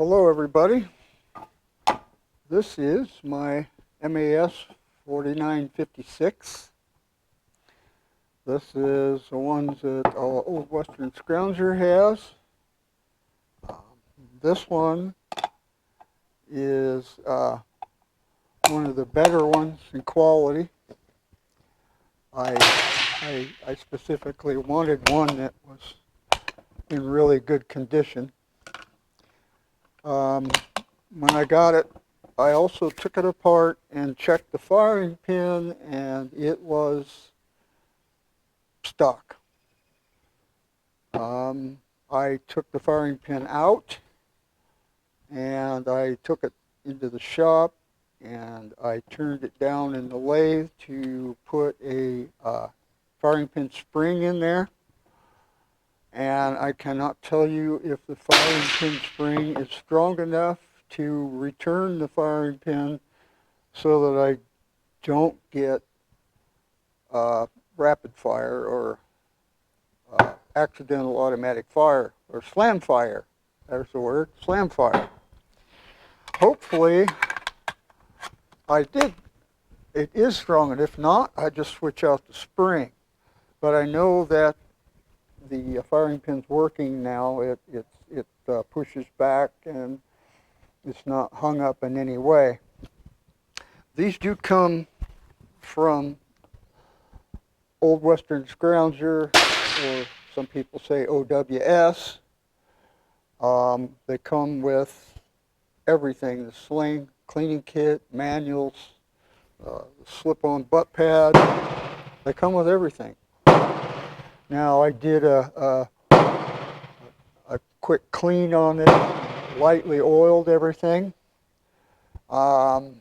Hello everybody. This is my MAS 4956. This is the ones that Old Western Scrounger has. This one is one of the better ones in quality. I specifically wanted one that was in really good condition. When I got it, I also took it apart and checked the firing pin, and it was stock. I took the firing pin out, and I took it into the shop, and I turned it down in the lathe to put a firing pin spring in there. And I cannot tell you if the firing pin spring is strong enough to return the firing pin so that I don't get rapid fire or accidental automatic fire or slam fire. There's the word, slam fire. Hopefully it is strong, and if not, I just switch out the spring. But I know that the firing pin's working now. It pushes back and it's not hung up in any way. These do come from Old Western Scrounger, or some people say OWS. They come with everything: the sling, cleaning kit, manuals, slip-on butt pad. They come with everything. Now I did a quick clean on it, lightly oiled everything. I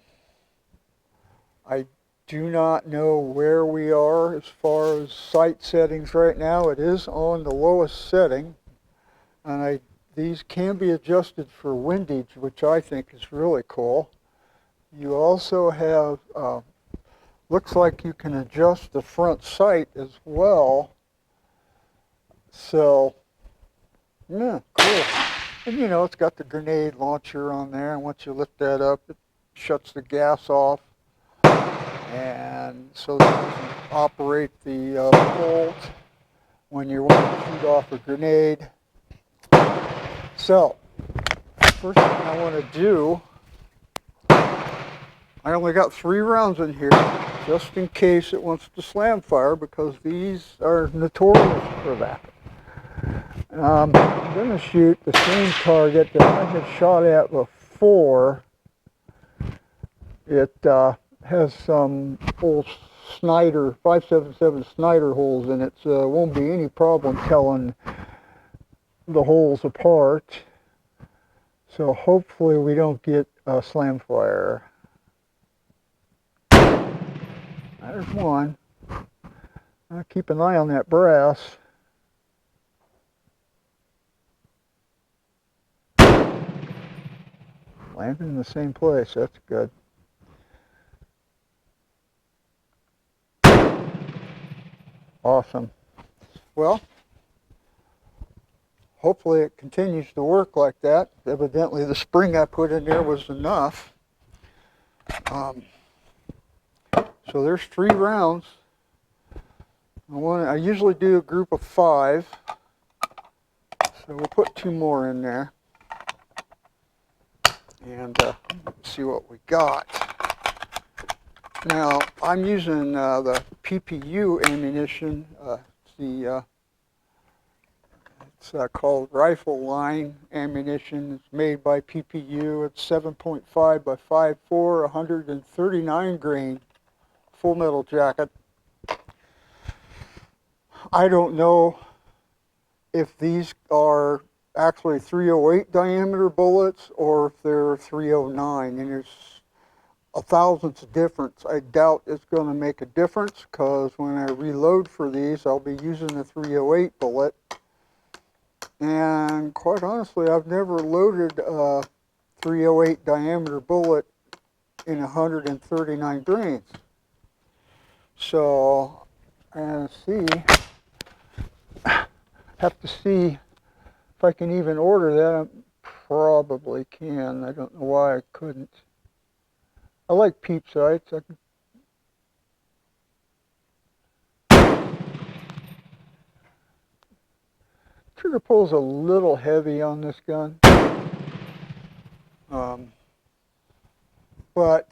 do not know where we are as far as sight settings right now. It is on the lowest setting, and these can be adjusted for windage, which I think is really cool. You also have, looks like you can adjust the front sight as well. So, yeah, cool. And you know, it's got the grenade launcher on there, and once you lift that up, it shuts the gas off. And so that you can operate the bolt when you want to shoot off a grenade. So, first thing I want to do, I only got 3 rounds in here, just in case it wants to slam fire, because these are notorious for that. I'm going to shoot the same target that I had shot at before. It has some old Snider, 577 Snider holes in it, so it won't be any problem telling the holes apart. So hopefully we don't get a slam fire. There's one. I'll keep an eye on that brass. Landing in the same place, that's good. Awesome. Well, hopefully it continues to work like that. Evidently the spring I put in there was enough. So there's 3 rounds. I usually do a group of 5. So we'll put 2 more in there. And see what we got. Now, I'm using the PPU ammunition. It's called Rifle Line ammunition. It's made by PPU. It's 7.5 by 5.4, 139 grain full metal jacket. I don't know if these are actually 308 diameter bullets or if they're 309, and there's a thousandth difference. I doubt it's going to make a difference, because when I reload for these, I'll be using the 308 bullet. And quite honestly, I've never loaded a 308 diameter bullet in 139 grains. So, have to see if I can even order that. I'm probably can. I don't know why I couldn't. I like peep sights. Trigger pull's a little heavy on this gun. But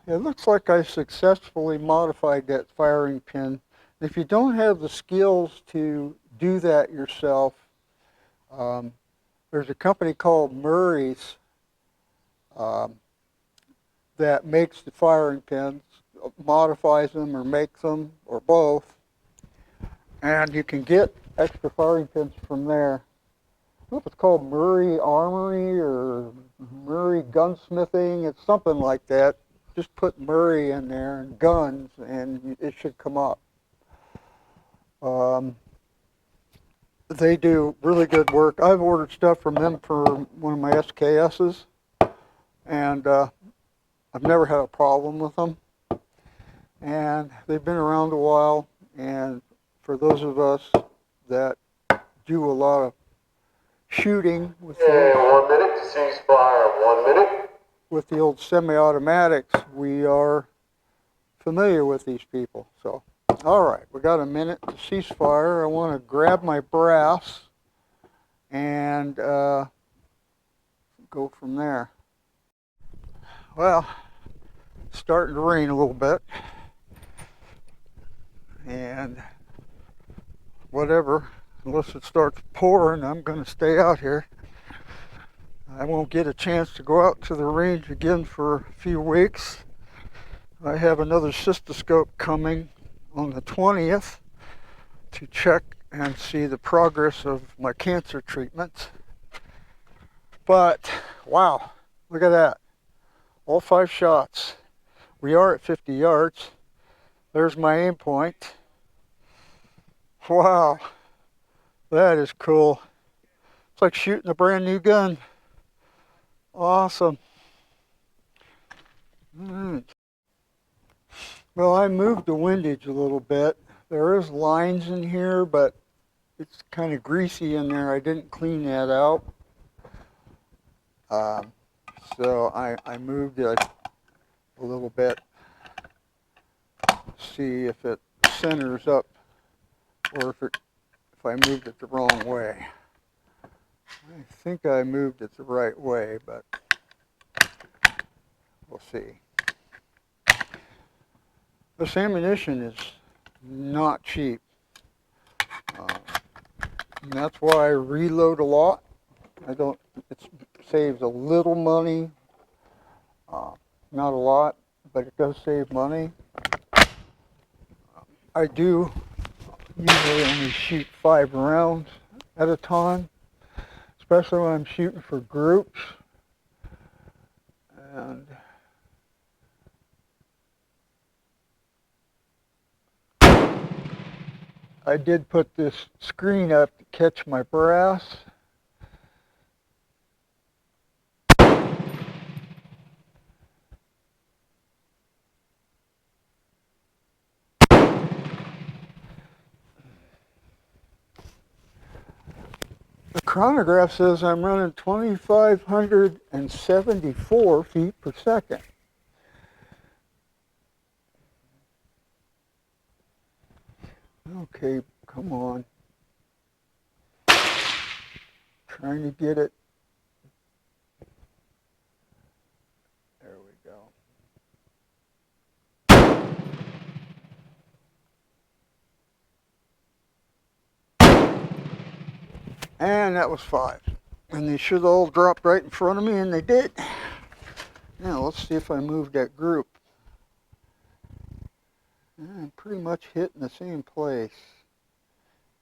it looks like I successfully modified that firing pin. If you don't have the skills to do that yourself, there's a company called Murray's that makes the firing pins, modifies them or makes them, or both. And you can get extra firing pins from there. I don't know if it's called Murray Armory or Murray Gunsmithing. It's something like that. Just put Murray in there and guns, and it should come up. They do really good work. I've ordered stuff from them for one of my SKSs, and I've never had a problem with them. And they've been around a while, and for those of us that do a lot of shooting with the, 1 minute to ceasefire, 1 minute. With the old semi-automatics, we are familiar with these people. So, all right, we got a minute to ceasefire. I want to grab my brass and go from there. Well, it's starting to rain a little bit, and whatever, unless it starts pouring, I'm going to stay out here. I won't get a chance to go out to the range again for a few weeks. I have another cystoscope coming on the 20th to check and see the progress of my cancer treatments. But, wow, look at that. All 5 shots. We are at 50 yards. There's my aim point. Wow, that is cool. It's like shooting a brand new gun. Awesome. Right. Well, I moved the windage a little bit. There is lines in here, but it's kind of greasy in there. I didn't clean that out. So I moved it a little bit. See if it centers up or if I moved it the wrong way. I think I moved it the right way, but we'll see. This ammunition is not cheap. And that's why I reload a lot. It saves a little money, not a lot, but it does save money. I do usually only shoot 5 rounds at a time, especially when I'm shooting for groups. And I did put this screen up to catch my brass. The chronograph says I'm running 2,574 feet per second. Okay, come on. Trying to get it. There we go. And that was 5. And they should have all dropped right in front of me, and they did. Now let's see if I move that group. I'm pretty much hitting the same place.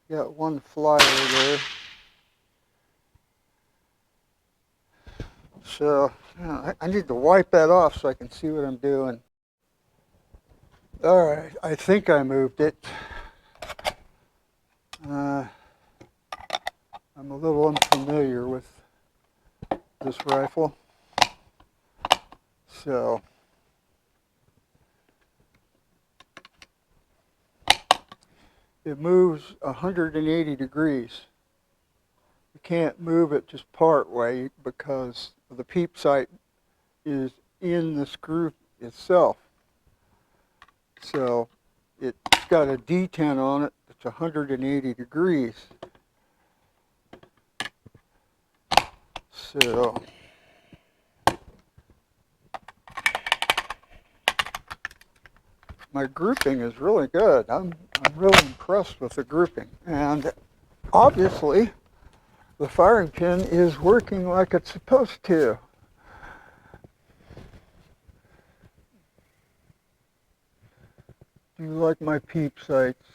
Got one flyer there. So I need to wipe that off so I can see what I'm doing. All right, I think I moved it. I'm a little unfamiliar with this rifle. So it moves 180 degrees. The can't move it just part way because the PEEP sight is in the screw itself. So it's got a detent on it that's 180 degrees. So my grouping is really good. I'm really impressed with the grouping. And obviously the firing pin is working like it's supposed to. Do you like my PEEP sights?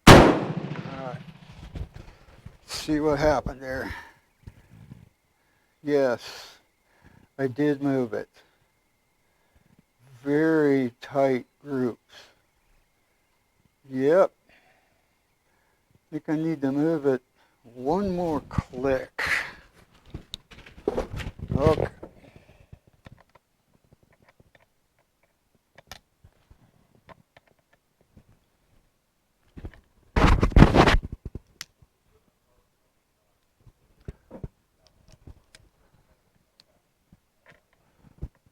Alright. See what happened there. Yes, I did move it. Very tight groups. Yep. I think I need to move it one more click. Okay.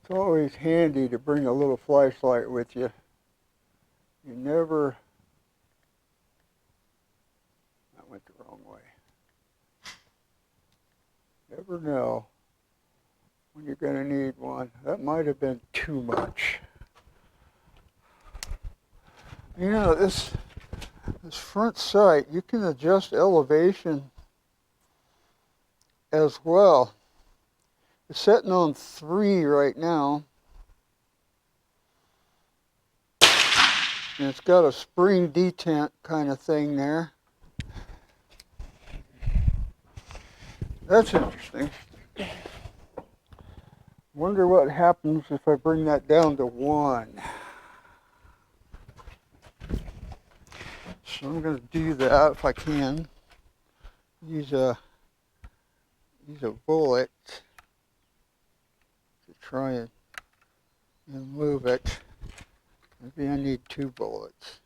It's always handy to bring a little flashlight with you. You never... That went the wrong way. Never know when you're going to need one. That might have been too much. You know, this front sight, you can adjust elevation as well. It's setting on 3 right now. And it's got a spring detent kind of thing there. That's interesting. Wonder what happens if I bring that down to 1. So I'm going to do that if I can. Use a bullet to try and move it. Maybe I need 2 bullets.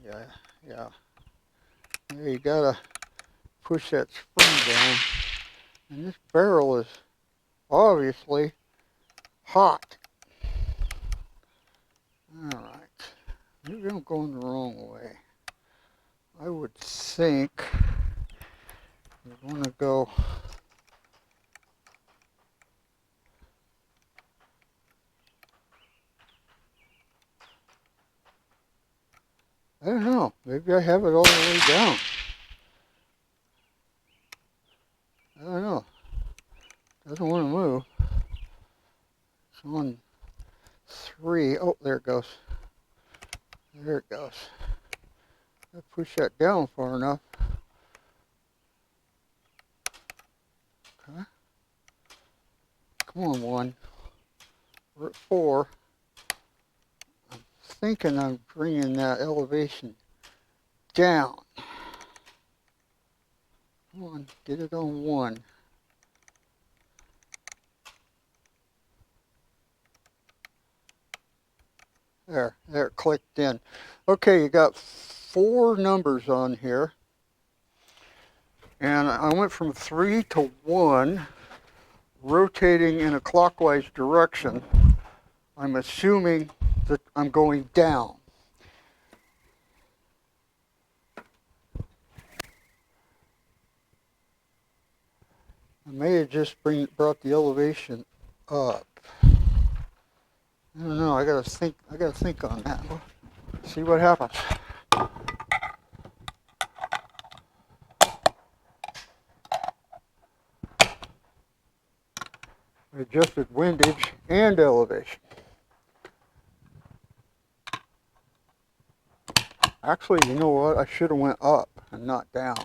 Yeah. Yeah, you gotta push that spring down. And this barrel is obviously hot. Alright. Maybe I'm going the wrong way. I would think you want to go I don't know. Maybe I have it all the way down. I don't know. Doesn't want to move. It's on 3. Oh, there it goes. There it goes. I push that down far enough. Okay. Come on, 1. We're at 4. I'm thinking I'm bringing that elevation down. Come on, get it on 1. There it clicked in. Okay, you got 4 numbers on here. And I went from 3 to 1, rotating in a clockwise direction. I'm assuming that I'm going down. I may have just brought the elevation up. I don't know. I gotta think on that. See what happens. I adjusted windage and elevation. Actually, you know what? I should have went up and not down.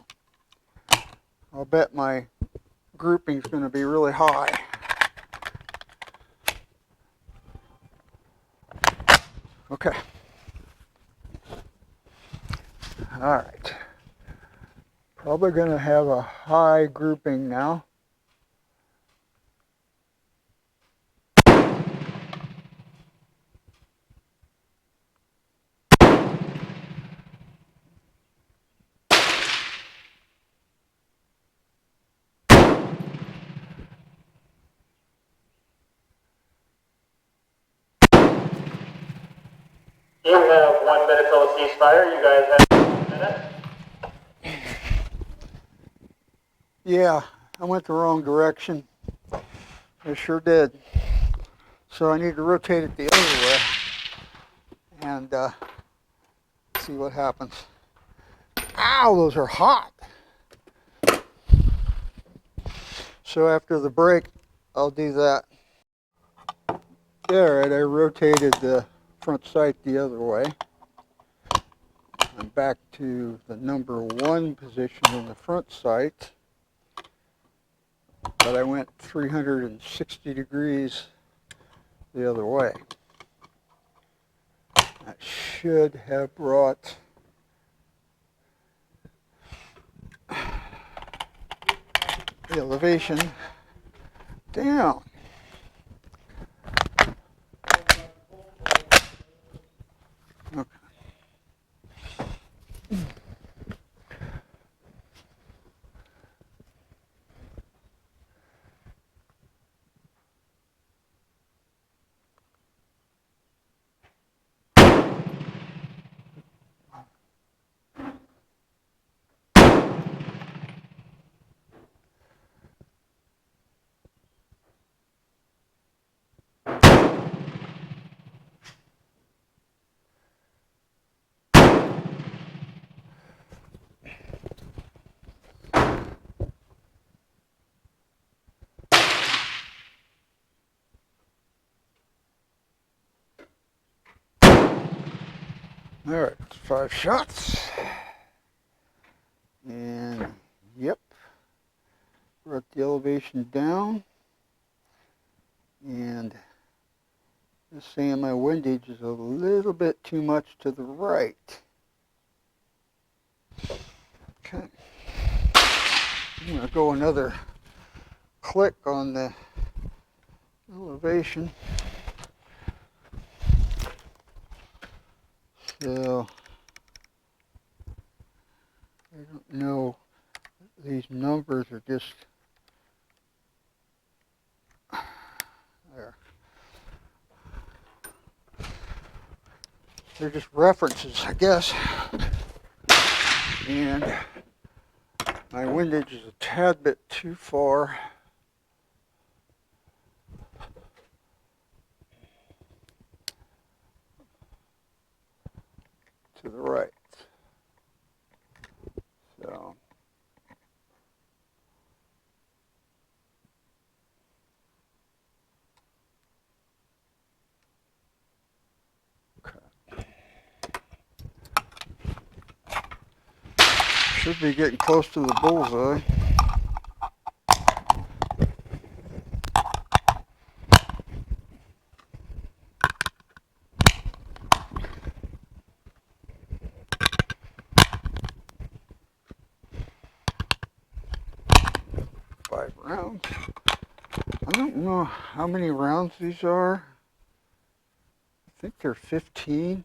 I'll bet my grouping's going to be really high. Okay. All right. Probably going to have a high grouping now. You have 1 minute till the ceasefire. You guys have 1 minute. Yeah, I went the wrong direction. I sure did. So I need to rotate it the other way and see what happens. Ow, those are hot. So after the break, I'll do that. All right, I rotated the front sight the other way. I'm back to the number 1 position in the front sight, but I went 360 degrees the other way. That should have brought the elevation down. Okay. All right, 5 shots. And yep, brought the elevation down. And just saying my windage is a little bit too much to the right. Okay. I'm going to go another click on the elevation. So I don't know, these numbers are just there. They're just references, I guess. And my windage is a tad bit too far. To the right. So okay. Should be getting close to the bullseye. Five rounds. I don't know how many rounds these are. I think they're 15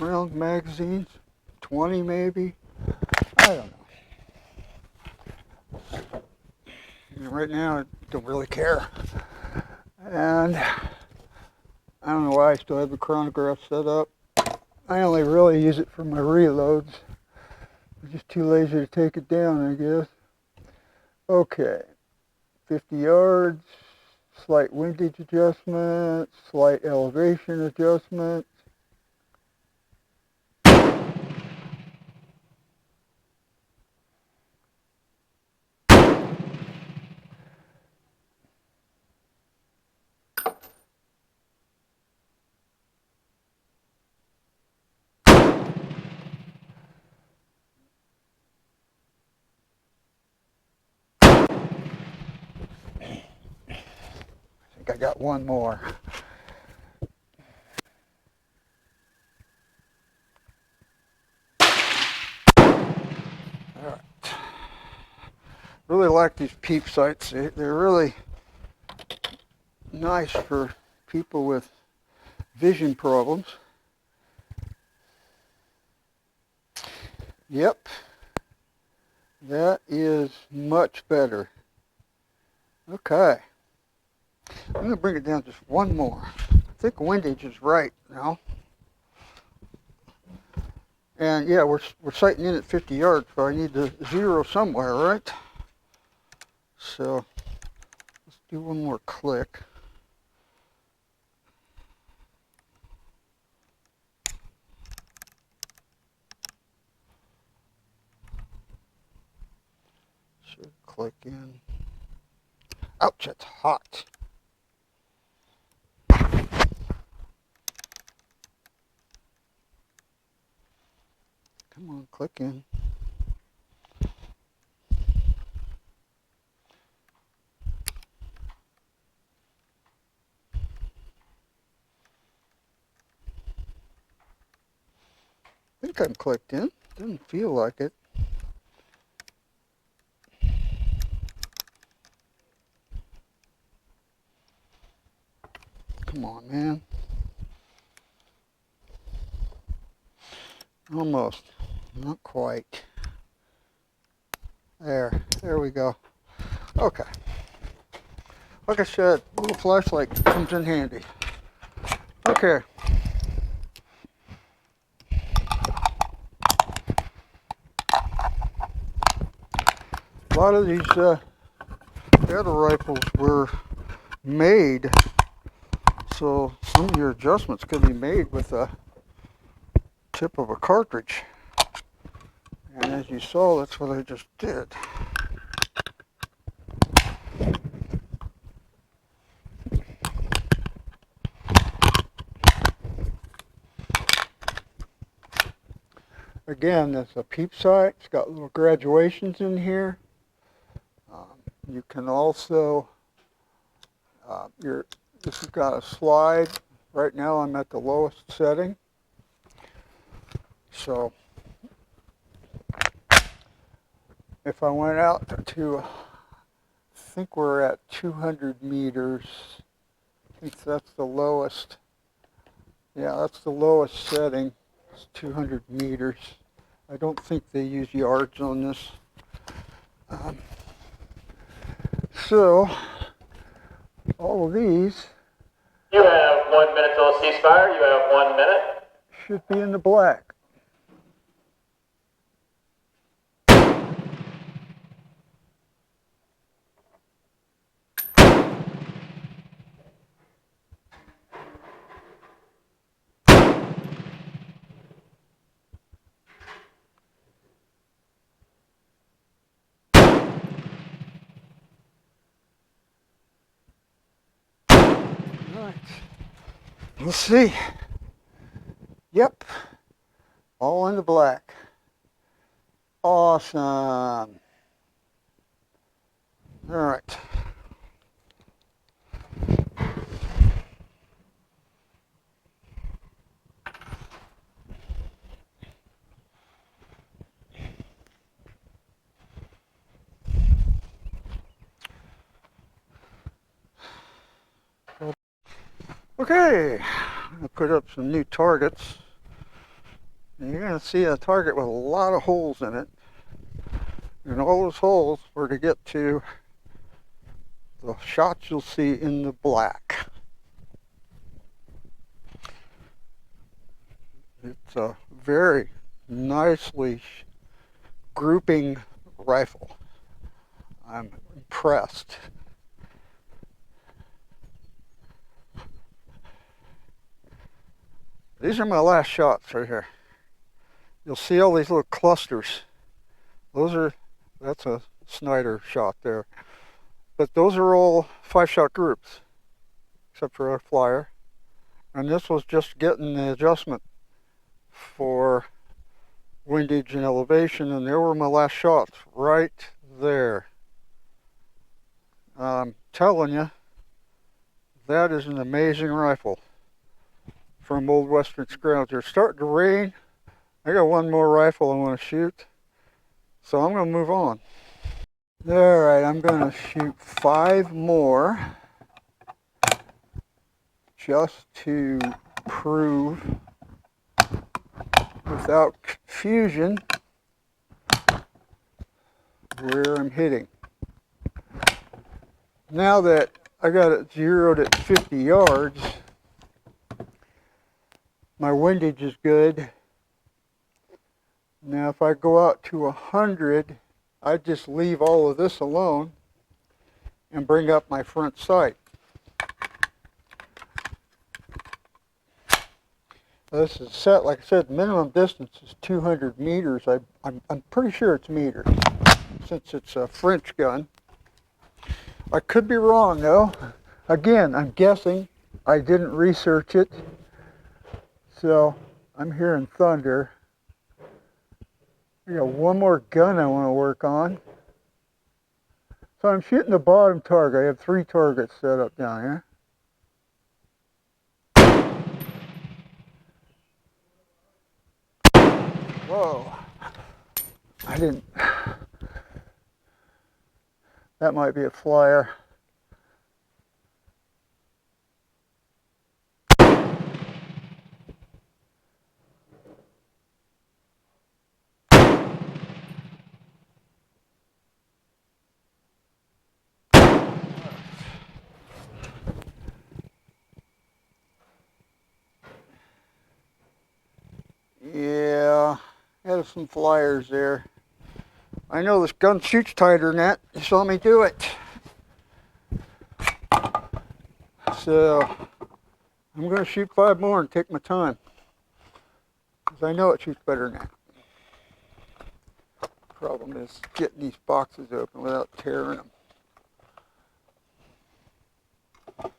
round magazines, 20 maybe. I don't know. And right now, I don't really care. And I don't know why I still have the chronograph set up. I only really use it for my reloads. I'm just too lazy to take it down, I guess. Okay, 50 yards, slight windage adjustment, slight elevation adjustment. got one more. Alright. Really like these peep sights. They're really nice for people with vision problems. Yep. That is much better. Okay. I'm going to bring it down just one more. I think windage is right now. And yeah, we're sighting in at 50 yards, so I need to zero somewhere, right? So let's do one more click. Should click in. Ouch, it's hot. Come on, click in. I think I'm clicked in. Doesn't feel like it. Come on, man. Almost. Not quite. There we go. Okay. Like I said, a little flashlight comes in handy. Okay. A lot of these battle rifles were made so some of your adjustments can be made with a tip of a cartridge. And as you saw, that's what I just did. Again, that's a peep sight. It's got little graduations in here. You can also, this has got a slide. Right now I'm at the lowest setting. So if I went out to, I think we're at 200 meters. I think that's the lowest. Yeah, that's the lowest setting. It's 200 meters. I don't think they use yards on this. So, all of these You have 1 minute till ceasefire. You have 1 minute. should be in the black. Alright, let's see. Yep, all in the black. Awesome. Alright. Okay, I put up some new targets. And you're going to see a target with a lot of holes in it. And all those holes were to get to the shots you'll see in the black. It's a very nicely grouping rifle. I'm impressed. These are my last shots right here. You'll see all these little clusters. That's a Snider shot there. But those are all 5-shot groups, except for our flyer. And this was just getting the adjustment for windage and elevation, and there were my last shots right there. I'm telling you That is an amazing rifle from Old Western Scrounger. It's starting to rain. I got one more rifle I want to shoot, so I'm going to move on. All right, I'm going to shoot 5 more just to prove without confusion where I'm hitting. Now that I got it zeroed at 50 yards, my windage is good. Now if I go out to 100, I just leave all of this alone and bring up my front sight. This is set, like I said, the minimum distance is 200 meters. I'm pretty sure it's meters, since it's a French gun. I could be wrong though. Again, I'm guessing. I didn't research it. So I'm hearing thunder. I got one more gun I want to work on. So I'm shooting the bottom target. I have 3 targets set up down here. Whoa. I didn't. That might be a flyer. Yeah, had some flyers there. I know this gun shoots tighter than that. You saw me do it. So I'm going to shoot 5 more and take my time, because I know it shoots better than that. Problem is getting these boxes open without tearing them. I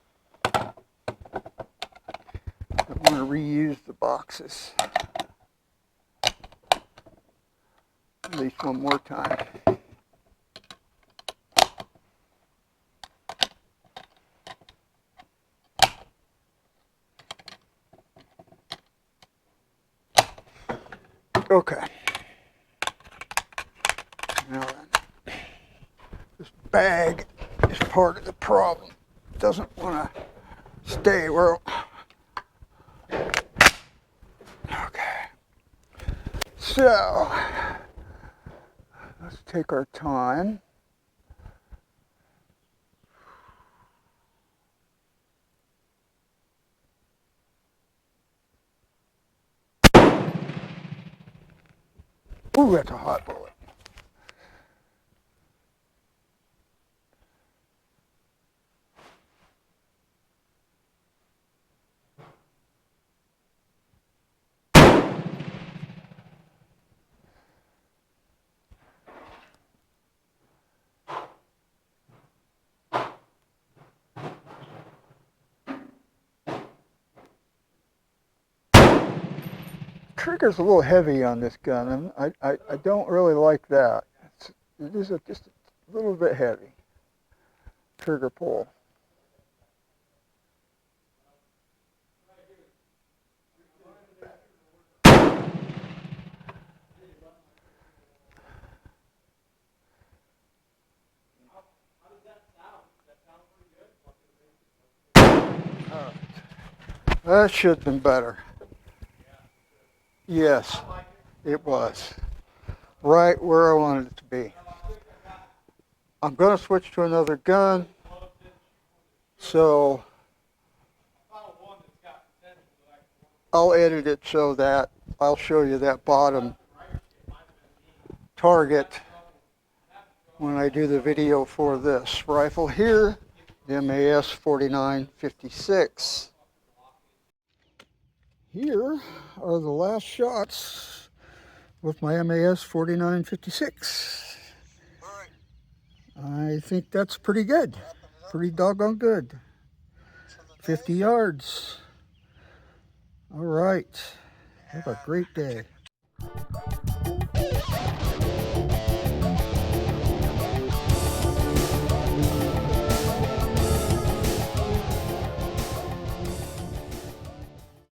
want to reuse the boxes at least one more time. Okay. Now then, this bag is part of the problem. It doesn't want to stay where. Okay. So let's take our time. Ooh, that's a hot bullet. Trigger's a little heavy on this gun, and I don't really like that. It is just a little bit heavy. Trigger pull. Alright. That should have been better. Yes, it was. Right where I wanted it to be. I'm going to switch to another gun. So I'll edit it so that I'll show you that bottom target when I do the video for this rifle here, the MAS 4956. Here are the last shots with my MAS 4956. I think that's pretty good. Pretty doggone good. 50 yards. All right. Have a great day.